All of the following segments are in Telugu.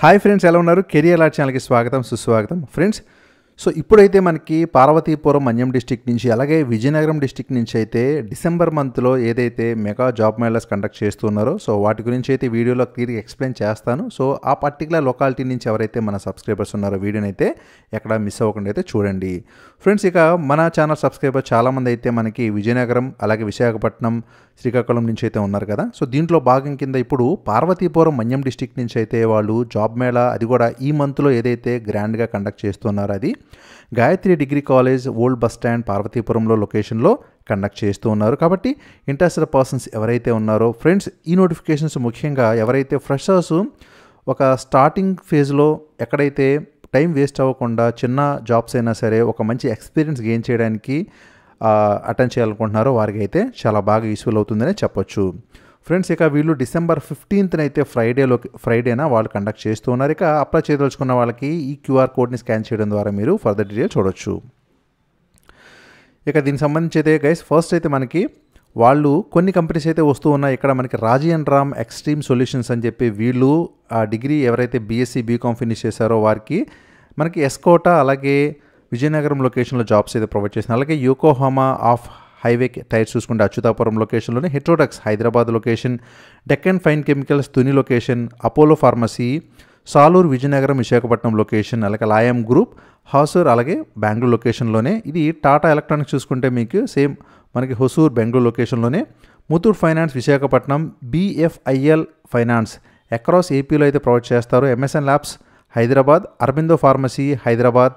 హాయ్ ఫ్రెండ్స్, ఎలా ఉన్నారు? కెరియర్ అలర్ట్ ఛానల్కి స్వాగతం, సుస్వాగతం ఫ్రెండ్స్. సో ఇప్పుడైతే మనకి పార్వతీపురం మన్యం డిస్ట్రిక్ట్ నుంచి అలాగే విజయనగరం డిస్ట్రిక్ట్ నుంచి అయితే డిసెంబర్ మంత్లో ఏదైతే మెగా జాబ్ మేళాస్ కండక్ట్ చేస్తున్నారో సో వాటి గురించి అయితే వీడియోలో క్లియర్గా ఎక్స్ప్లెయిన్ చేస్తాను. సో ఆ పర్టికులర్ లొకాలిటీ నుంచి ఎవరైతే మన సబ్స్క్రైబర్స్ ఉన్నారో వీడియోని అయితే ఎక్కడ మిస్ అవ్వకుండా అయితే చూడండి ఫ్రెండ్స్. ఇక మన ఛానల్ సబ్స్క్రైబర్ చాలామంది అయితే మనకి విజయనగరం అలాగే విశాఖపట్నం, శ్రీకాకుళం నుంచి అయితే ఉన్నారు కదా. సో దీంట్లో భాగం కింద ఇప్పుడు పార్వతీపురం మన్యం డిస్ట్రిక్ట్ నుంచి అయితే వాళ్ళు జాబ్ మేళా, అది కూడా ఈ మంత్లో ఏదైతే గ్రాండ్గా కండక్ట్ చేస్తున్నారో అది Gayatri degree college, old bus stand, పార్వతీపురంలో లొకేషన్లో కండక్ట్ చేస్తూ ఉన్నారు. కాబట్టి ఇంట్రెస్టెడ్ పర్సన్స్ ఎవరైతే ఉన్నారో ఫ్రెండ్స్, ఈ నోటిఫికేషన్స్ ముఖ్యంగా ఎవరైతే ఫ్రెషర్స్ ఒక స్టార్టింగ్ ఫేజ్లో ఎక్కడైతే టైం వేస్ట్ అవ్వకుండా చిన్న జాబ్స్ అయినా సరే ఒక మంచి ఎక్స్పీరియన్స్ గెయిన్ చేయడానికి అటెండ్ చేయాలనుకుంటున్నారో వారికి అయితే చాలా బాగా యూస్ఫుల్ అవుతుందనే చెప్పొచ్చు ఫ్రెండ్స్. ఇక వీళ్ళు డిసెంబర్ 15th అయితే ఫ్రైడేనా వాళ్ళు కండక్ట్ చేస్తూ ఉన్నారు. ఇక అప్లై చేయదలుచుకున్న వాళ్ళకి ఈ క్యూఆర్ కోడ్ని స్కాన్ చేయడం ద్వారా మీరు ఫర్దర్ డీటెయిల్ చూడొచ్చు. ఇక దీనికి సంబంధించి అయితే గైస్ ఫస్ట్ అయితే మనకి వాళ్ళు కొన్ని కంపెనీస్ అయితే వస్తూ ఉన్నాయి. ఇక్కడ మనకి రాజీ అండ్ రామ్ ఎక్స్ట్రీమ్ సొల్యూషన్స్ అని చెప్పి వీళ్ళు ఆ డిగ్రీ ఎవరైతే బీఎస్సీ బీకామ్ ఫినిష్ చేశారో వారికి మనకి ఎస్కోటా అలాగే విజయనగరం లొకేషన్లో జాబ్స్ అయితే ప్రొవైడ్ చేస్తున్నారు. అలాగే యోకోహామా ఆఫ్ హైవే టైర్స్ చూసుకుంటే అచ్యుతాపురం లొకేషన్లోనే, హెట్రోడక్స్ Hyderabad location, Deccan fine chemicals Tuni location, Apollo pharmacy Saluru Vizianagaram Visakhapatnam location, అలాగే లాయం గ్రూప్ హాసూర్ అలాగే బెంగళూరు లొకేషన్లోనే. ఇది టాటా ఎలక్ట్రానిక్స్ చూసుకుంటే మీకు సేమ్ మనకి హొసూర్ బెంగళూరు లొకేషన్లోనే, Muthoot finance Visakhapatnam, BFIL finance across ఏపీలో అయితే ప్రొవైడ్ చేస్తారు. MSN labs Hyderabad, Aurobindo pharmacy Hyderabad,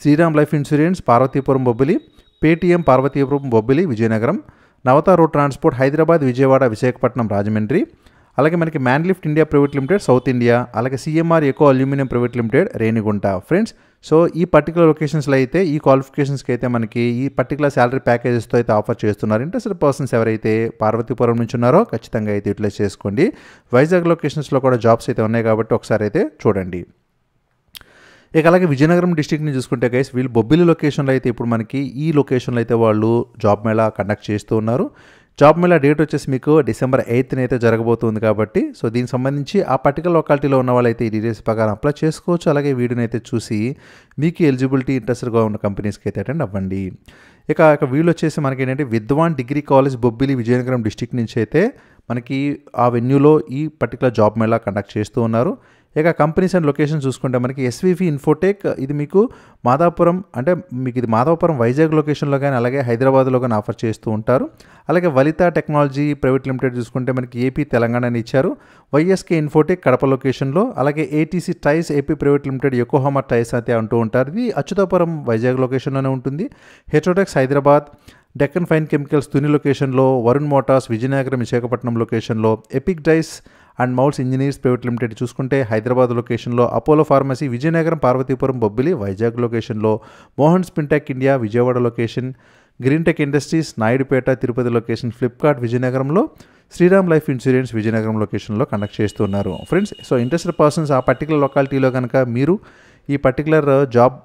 Shriram life insurance Parvathipuram Bobbili, Paytm Parvathipuram Bobbili Vizianagaram, Navata road transport Hyderabad Vijayawada Visakhapatnam Rajahmundry, అలాగే మనకి manlift India private limited south India, అలాగే CMR eco aluminium private limited Renigunta friends. So ఈ పర్టికులర్ లొకేషన్స్లో అయితే ఈ క్వాలిఫికేషన్స్కి అయితే మనకి ఈ పర్టికులర్ శాలరీ ప్యాకేజెస్తో అయితే ఆఫర్ చేస్తున్నారు. ఇంట్రెస్టెడ్ పర్సన్స్ ఎవరైతే పార్వతీపురం నుంచి ఉన్నారో ఖచ్చితంగా అయితే యూటిలైజ్ చేసుకోండి. వైజాగ్ లొకేషన్స్లో కూడా జాబ్స్ అయితే ఉన్నాయి కాబట్టి ఒకసారి అయితే చూడండి. ఇక అలాగే విజయనగరం డిస్ట్రిక్ట్ని చూసుకుంటే గైస్ వీళ్ళు బొబ్బిలి లొకేషన్లో అయితే ఇప్పుడు మనకి ఈ లొకేషన్లో అయితే వాళ్ళు జాబ్ మేళా కండక్ట్ చేస్తూ ఉన్నారు. జాబ్ మేళా డేట్ వచ్చేసి మీకు డిసెంబర్ 8th అయితే జరగబోతుంది కాబట్టి సో దీనికి సంబంధించి ఆ పర్టికులర్ లొకాలిటీలో ఉన్న వాళ్ళైతే ఈ డీటెయిల్స్ ప్రకారం అప్లై చేసుకోవచ్చు. అలాగే వీడియోని అయితే చూసి మీకు ఎలిజిబిలిటీ ఇంట్రెస్ట్గా ఉన్న కంపెనీస్కి అయితే అటెండ్ అవ్వండి. ఇక వీళ్ళు వచ్చేసి మనకి ఏంటంటే విద్వాన్ degree college Bobbili Vizianagaram district నుంచి అయితే మనకి ఆ వెన్యూలో ఈ పర్టికులర్ జాబ్ మేళా కండక్ట్ చేస్తూ ఉన్నారు. ఇక కంపెనీస్ అండ్ లొకేషన్ చూసుకుంటే మనకి ఎస్వివి ఇన్ఫోటెక్, ఇది మీకు మాదాపురం అంటే మీకు ఇది మాదాపురం వైజాగ్ లొకేషన్లో కానీ అలాగే హైదరాబాద్లో కానీ ఆఫర్ చేస్తూ ఉంటారు. అలాగే వలిత టెక్నాలజీ ప్రైవేట్ లిమిటెడ్ చూసుకుంటే మనకి ఏపీ తెలంగాణని ఇచ్చారు. వైఎస్కే ఇన్ఫోటెక్ కడప లొకేషన్లో, అలాగే ATC tyres AP private limited Yokohama tyres అయితే అంటూ ఉంటారు. ఇది అచ్యుతాపురం వైజాగ్ లొకేషన్లోనే ఉంటుంది. హెట్రోటెక్స్ హైదరాబాద్, డెక్కన్ ఫైన్ కెమికల్స్ తుని లొకేషన్లో, వరుణ్ మోటార్స్ విజయనగరం విశాఖపట్నం లొకేషన్లో, epic dies and moulds engineers private limited చూసుకుంటే హైదరాబాద్ లొకేషన్లో, అపోలో ఫార్మసీ విజయనగరం పార్వతీపురం బొబ్బిలి వైజాగ్ లొకేషన్లో, Mohan spintech India Vijayawada location, green tech industries Naidupeta Tirupati location, Flipkart విజయనగరంలో, శ్రీరామ్ లైఫ్ ఇన్సూరెన్స్ విజయనగరం లొకేషన్లో కండక్ట్ చేస్తున్నారు ఫ్రెండ్స్. సో ఇంట్రెస్టెడ్ పర్సన్స్ ఆ పర్టికులర్ లొకాలిటీలో కనుక మీరు ఈ పర్టికులర్ జాబ్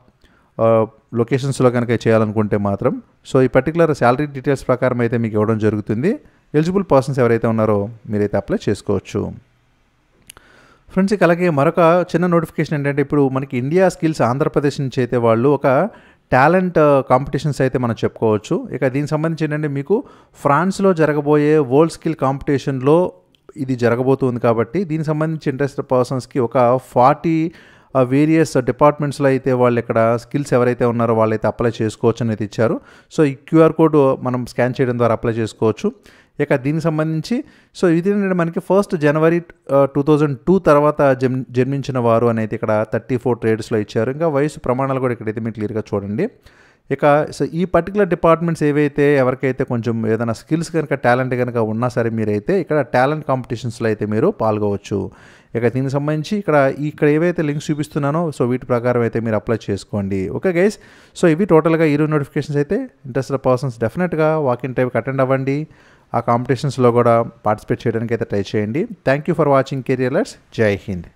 లొకేషన్స్లో కనుక చేయాలనుకుంటే మాత్రం సో ఈ పర్టికులర్ శాలరీ డీటెయిల్స్ ప్రకారం అయితే మీకు ఇవ్వడం జరుగుతుంది. ఎలిజిబుల్ పర్సన్స్ ఎవరైతే ఉన్నారో మీరైతే అప్లై చేసుకోవచ్చు ఫ్రెండ్స్. ఇక అలాగే మరొక చిన్న నోటిఫికేషన్ ఏంటంటే ఇప్పుడు మనకి ఇండియా స్కిల్స్ ఆంధ్రప్రదేశ్ నుంచి అయితే వాళ్ళు ఒక టాలెంట్ కాంపిటీషన్స్ అయితే మనం చెప్పుకోవచ్చు. ఇక దీనికి సంబంధించి ఏంటంటే మీకు ఫ్రాన్స్లో జరగబోయే వరల్డ్ స్కిల్ కాంపిటీషన్లో ఇది జరగబోతుంది కాబట్టి దీనికి సంబంధించి ఇంట్రెస్టెడ్ పర్సన్స్కి ఒక 40 వేరియస్ డిపార్ట్మెంట్స్లో అయితే వాళ్ళు ఇక్కడ స్కిల్స్ ఎవరైతే ఉన్నారో వాళ్ళైతే అప్లై చేసుకోవచ్చు అనేది ఇచ్చారు. సో ఈ క్యూఆర్ కోడ్ మనం స్కాన్ చేయడం ద్వారా అప్లై చేసుకోవచ్చు. ఇక దీనికి సంబంధించి సో ఇది ఏంటంటే మనకి 1st జనవరి 2002 తర్వాత జన్మించిన వారు అనేది ఇక్కడ 34 ట్రేడ్స్లో ఇచ్చారు. ఇంకా వయసు ప్రమాణాలు కూడా ఇక్కడైతే మీరు క్లియర్గా చూడండి. ఇక సో ఈ పర్టికులర్ డిపార్ట్మెంట్స్ ఏవైతే ఎవరికైతే కొంచెం ఏదైనా స్కిల్స్ కనుక టాలెంట్ కనుక ఉన్నా సరే మీరైతే ఇక్కడ టాలెంట్ కాంపిటీషన్స్లో అయితే మీరు పాల్గొవచ్చు. ఇక దీనికి సంబంధించి ఇక్కడ ఏవైతే లింక్స్ చూపిస్తున్నానో సో వీటి ప్రకారం అయితే మీరు అప్లై చేసుకోండి. ఓకే గైస్, సో ఇవి టోటల్గా ఈ నోటిఫికేషన్స్ అయితే. ఇంట్రెస్టెడ్ పర్సన్స్ డెఫినెట్గా వాకింగ్ టైప్కి అటెండ్ అవ్వండి. ఆ కాంపిటీషన్స్లో కూడా పార్టిసిపేట్ చేయడానికి అయితే ట్రై చేయండి. Thank you for watching career alerts. జై హింద్.